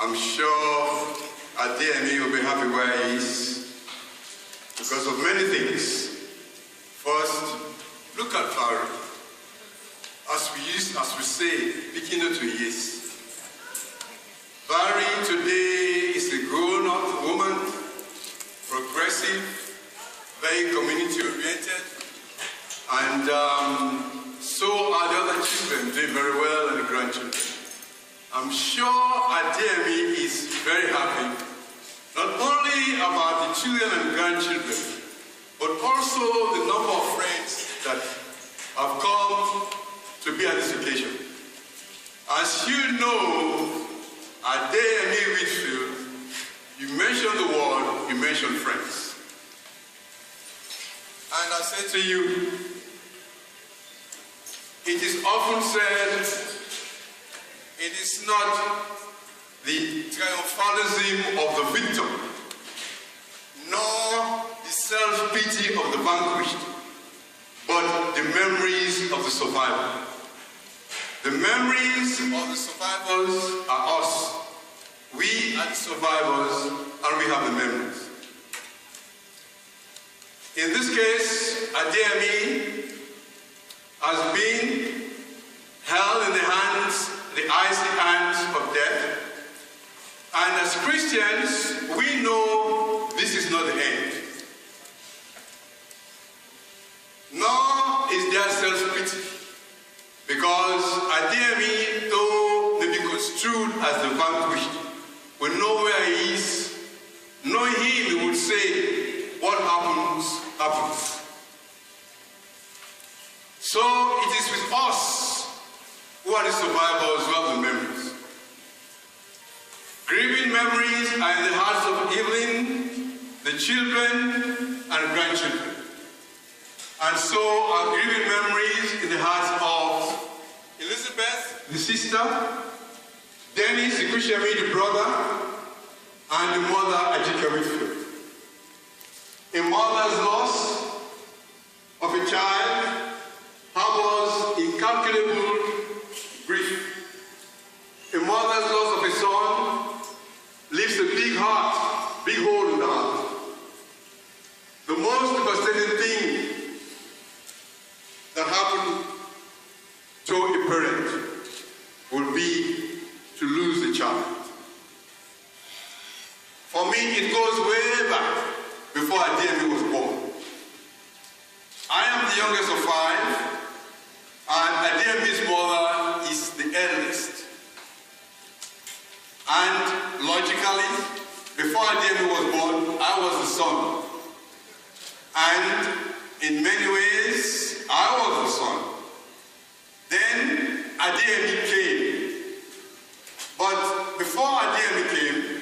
I'm sure Adeyemim will be happy where he is because of many things. First, look at Valerie. As we say, picking up to years. Valerie today is a grown-up woman, progressive, very community-oriented, and so are the other children doing very well, and the grandchildren. I'm sure Adeyemim is very happy, not only about the children and grandchildren, but also the number of friends that have come to be at this occasion. As you know, Adeyemim Withfield, you mention the word, you mention friends. And I say to you, it is often said, it is not the triumphalism of the victor, nor the self-pity of the vanquished, but the memories of the survivor. The memories of the survivors are us. We are the survivors, and we have the memories. In this case, Adeyemim has been held in the icy hands of death. And as Christians, we know this is not the end. Nor is there self-pity. Because Adeyemim, though may be construed as the vanquished, will know where he is. Knowing him, he would say, what happens, happens. So it is with us who are the survivors who have the memories. Grieving memories are in the hearts of Evelyn, the children and grandchildren. And so are grieving memories in the hearts of Elizabeth, the sister, Dennis, the Christian, the brother, and the mother, Ajika Withfield. A mother's loss of a child harbors incalculable grief. A mother's loss of a son leaves a big heart, big hole in the heart. The most devastating thing that happened to a parent will be to lose the child. For me, it goes way back before Adeyemim was born. I am the youngest of 5, and Adeyemim's mother is the eldest. And logically, before Adeyemim was born, I was the son. And in many ways, I was the son. Then Adeyemim came. But before Adeyemim came,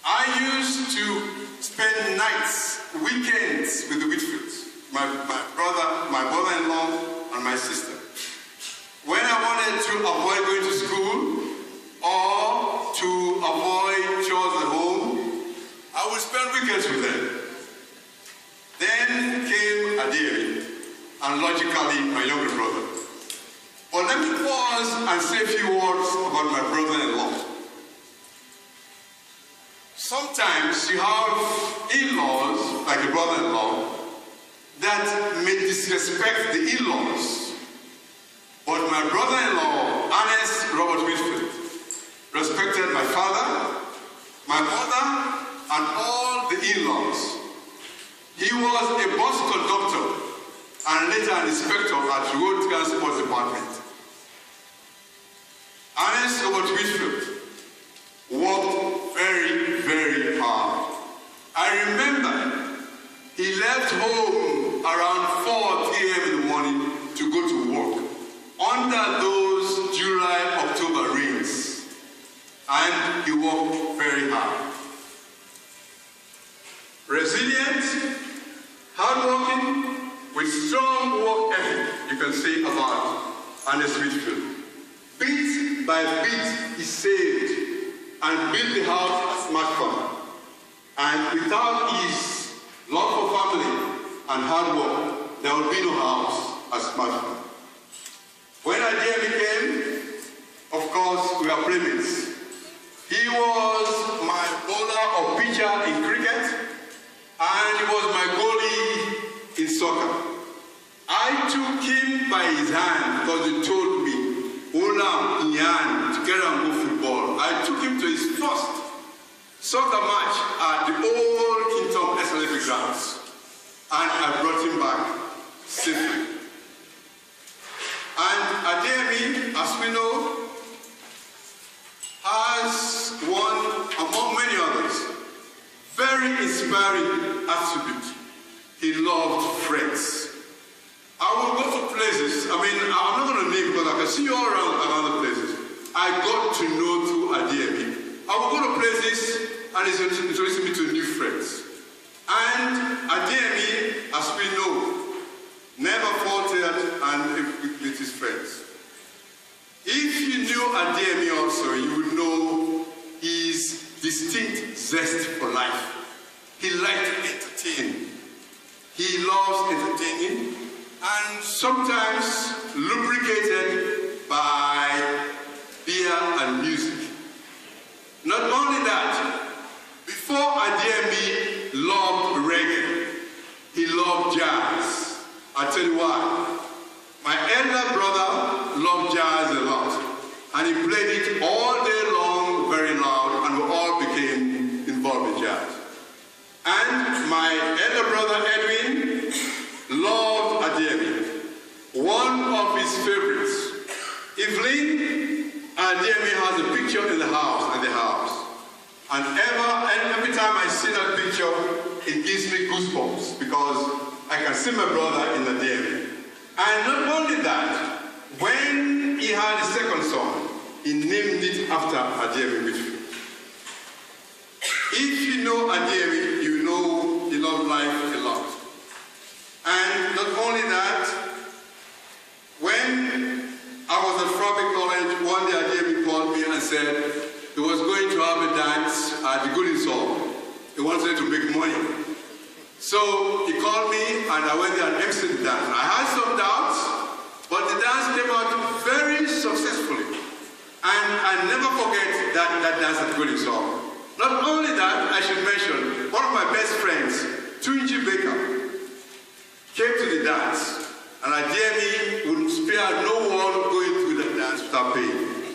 I used to spend nights, weekends with the Whitfields, my brother-in-law, and my sister. When I wanted to avoid going to school or to avoid chores at home, I would spend weekends with them. Then came Adeyemim, and logically my younger brother. But let me pause and say a few words about my brother-in-law. Sometimes you have in-laws, like a brother-in-law, that may disrespect the in-laws. But my brother-in-law, Mr.Robert Adeyemim Withfield, respected my father, my mother, and all the in-laws. He was a bus conductor and later an inspector at Road Transport Department. Mr.Robert Withfield worked very, very hard. I remember he left home around 4 a.m. in the morning to go to work under those July-October rains. And he worked very hard. Resilient, hardworking, with strong work ethic, you can say about Ernest Withfield. Bit by bit, he saved and built the house as much fun. And without his love for family and hard work, there would be no house as much fun. When Adeyemim came, of course, we were playmates. He was my bowler or pitcher in cricket, and he was my goalie in soccer. I took him by his hand because he told me, Olam Nyan, together and go football. I took him to his first soccer match at the old Kingdom SLF grounds, and I brought him back safely. And Adeyemi, as we know, has one, among many others, very inspiring attribute. He loved friends. I will go to places, I'm not going to name because I can see you all around the places. I got to know through Adeyemi. I will go to places and he's introducing me to new friends. And Adeyemi, as we know, never faltered and with his friends. If you knew Adeyemi also, you would know his distinct zest for life. He liked to entertain. He loves entertaining, and sometimes lubricated by beer and music. Not only that, before Adeyemi loved reggae, he loved jazz. I'll tell you why. My elder brother loved jazz a lot, and he played it all day long, very loud, and we all became involved in jazz. And my elder brother Edwin loved Adeyemi. One of his favorites, Evelyn, Adeyemi has a picture in the house, and every time I see that picture, it gives me goosebumps because I can see my brother in Adeyemi. And not only that, when he had his second son, he named it after Adeyemim Withfield. If you know Adeyemi, you know he loved life a lot. And not only that, when I was at Frobic College, one day Adeyemi called me and said he was going to have a dance at the Golden Soul. He wanted to make money. So he called me and I went there and emceed the dance. I had some doubts, but the dance came out very successfully. And I never forget that dance at Golden Soul. Not only that, I should mention, one of my best friends, Tunji Baker, came to the dance, and Adeyemi would spare no one going through the dance without paying.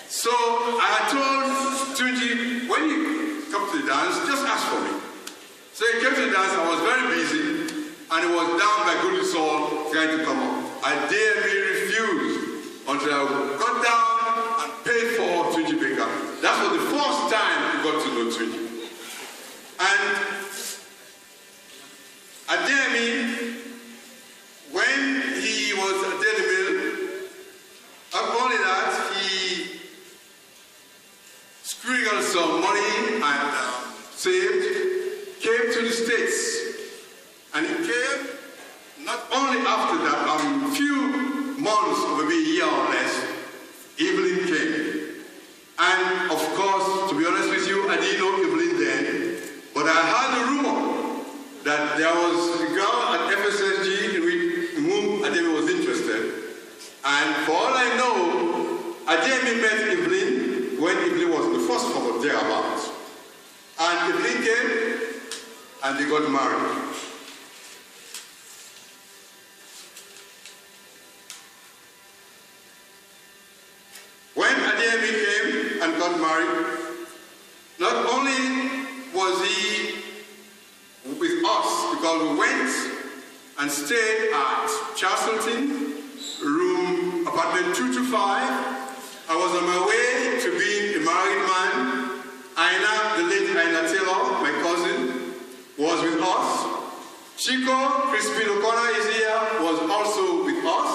So I told Tunji, when you come to the dance, just ask for me. So he came to the dance, I was very busy, and he was down by Golden Soul trying to come up. Adeyemi refused until I got down and paid for Tunji Baker. That was the first time we got to know Tunji. And Adeyemi, when he was at Daily Mail, not only that, he squirreled some money and saved, came to the States. And he came, not only after that, a few months, or maybe a year or less, Evelyn came. And of course, to be honest with you, I didn't know Evelyn then, but I heard a rumor that there was a girl at FSSG in whom Adeyemi was interested. And for all I know, Adeyemi met Evelyn when Evelyn was in the first form of thereabouts. And Evelyn came, and they got married. When Adeyemi came and got married, not only was he with us, because we went and stayed at Charleston, apartment 225. I was on my way to being a married man. The late Aina Taylor, my cousin, was with us. Chico Crispin O'Connor is here, was also with us.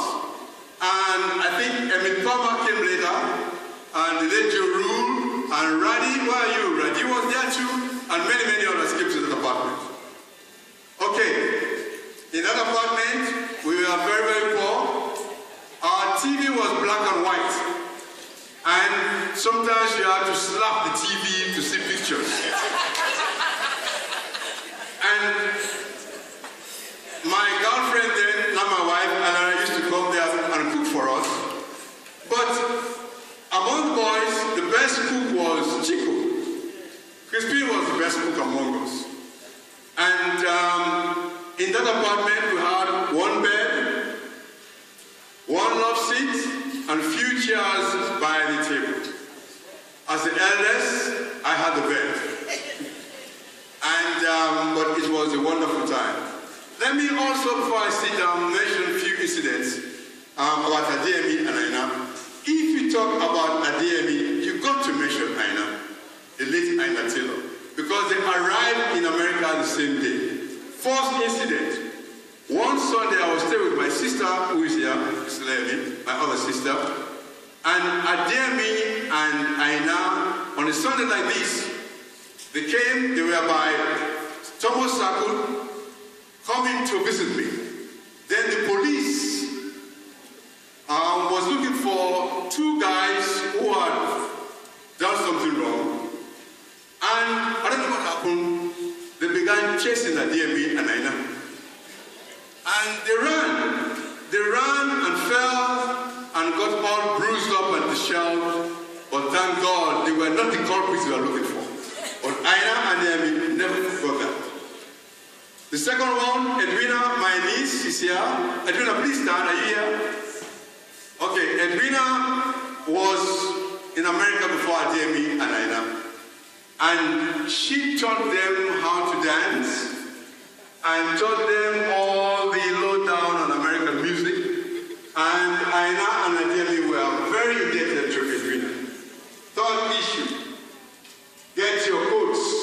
And I think Emmett Palmer came later, and the late Joe Rule, and Radhi, where are you? Radhi was there too, and many, many others came to that apartment. Okay, in that apartment, we were very, very poor. Our TV was black and white, and sometimes you had to slap the TV to see pictures. And my girlfriend then, not my wife, Alara, used to come there and cook for us. But among the boys, the best cook was apartment, we had one bed, one love seat, and few chairs by the table. As the eldest, I had the bed. But it was a wonderful time. Let me also, before I sit down, mention a few incidents about Adeyemim and Aina. If you talk about Adeyemim, you've got to mention Aina, the late Aina Taylor, because they arrived in America the same day. First incident. One Sunday, I was staying with my sister, who is here, Miss Levy, my other sister, and Adeyemim and Aina, on a Sunday like this, they were by Thomas Circle, coming to visit me. Then the police was looking for two guys who had done something wrong. And I don't know what happened. They began chasing Adeyemim and Aina. And they ran and fell and got all bruised up and disheveled. But thank God, they were not the culprits we were looking for. But Aina and Adeyemim never forgot that. The second one, Edwina, my niece, is here. Edwina, please stand. Are you here? Okay, Edwina was in America before Adeyemim and Aina. And she taught them how to dance and taught them all the lowdown on American music. And Aina and Adeyemim were very indebted to Edwina. Third issue, get your coats.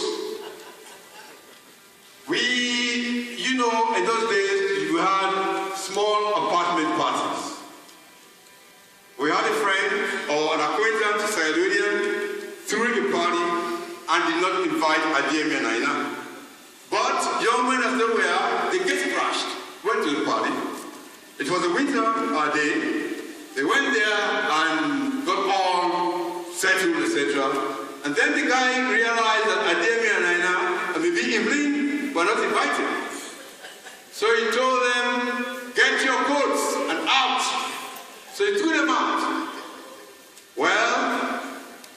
In those days, we had small apartment parties. We had a friend or an acquaintance, a Saludinian, threw a party and did not invite Adeyemim and Aina. But young men as they were, they get crashed, went to the party. It was a winter day. They went there and got all settled, etc. And then the guy realized that Adeyemim and Aina, and maybe Evelyn, were not invited. So he told them, get your coats and out. So he threw them out. Well,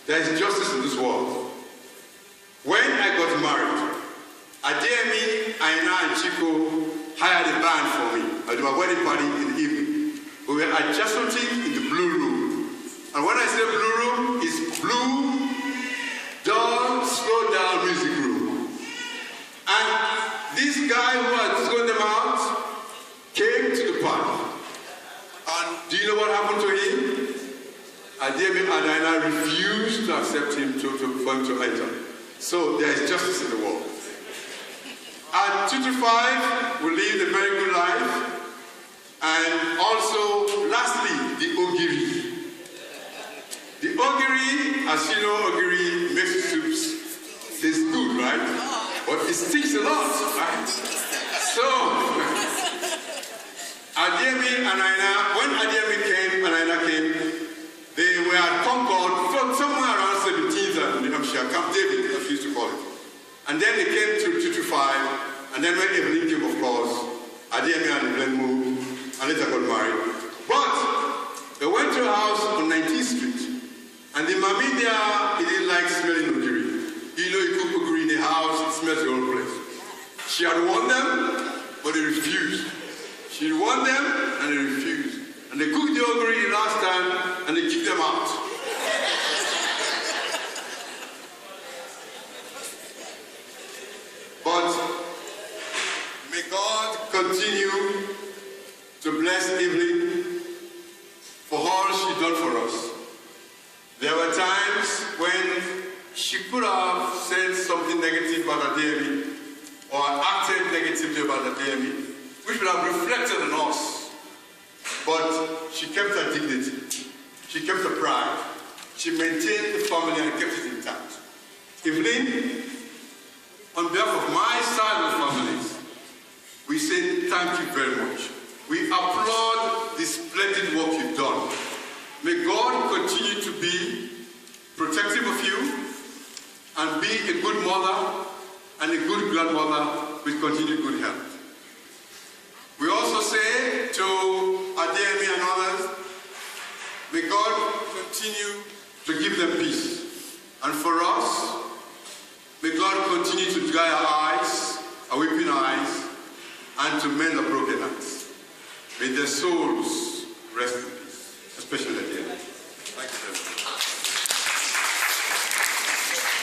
there is justice in this world. When I got married, Adeyemim, Aina, and Chico hired a band for me. I did my wedding party in the evening. We were adjacently in the blue room. And when I say blue room, it's blue, dull, slow down music room. And this guy who had thrown them out came to the party. And do you know what happened to him? Adeyemim and Aina refused to accept him for him to enter. So there is justice in the world. At 2 to 5, we lived a very good life. And also, lastly, the Ogiri. The Ogiri, as you know, Ogiri makes soups. It's good, right? But it sticks a lot, right? So, Adeyemim and Aina, when Adeyemim came and Aina came, they were at Concord from somewhere around 17th and New Hampshire, Camp David, as we used to call it. And then they came to 2 to 5, and then when Evelyn came, of course, Adeyemim and Evelyn moved, and later got married. But they went to a house on 19th Street, and the mami there, he didn't like smelling Ogiri. You know, you cook Ogiri in the house, it smells the whole place. She had won them, but they refused. She won them, and they refused. And they cooked the Ogiri the last time, and they kicked them out. But may God continue to bless Evelyn for all she done for us. There were times when she could have said something negative about Adeyemim or acted negatively about Adeyemim, which would have reflected on us. But she kept her dignity. She kept her pride. She maintained the family and kept it intact. Evelyn, on behalf of my side of the families, we say thank you very much. We applaud the splendid work you've done. May God continue to be protective of you and be a good mother and a good grandmother with continued good health. We also say to Adeyemim and others, may God continue to give them peace. And for us, may God continue to dry our eyes, our weeping eyes, and to mend the broken hearts. May their souls rest in peace, especially at the end. Thank you very much.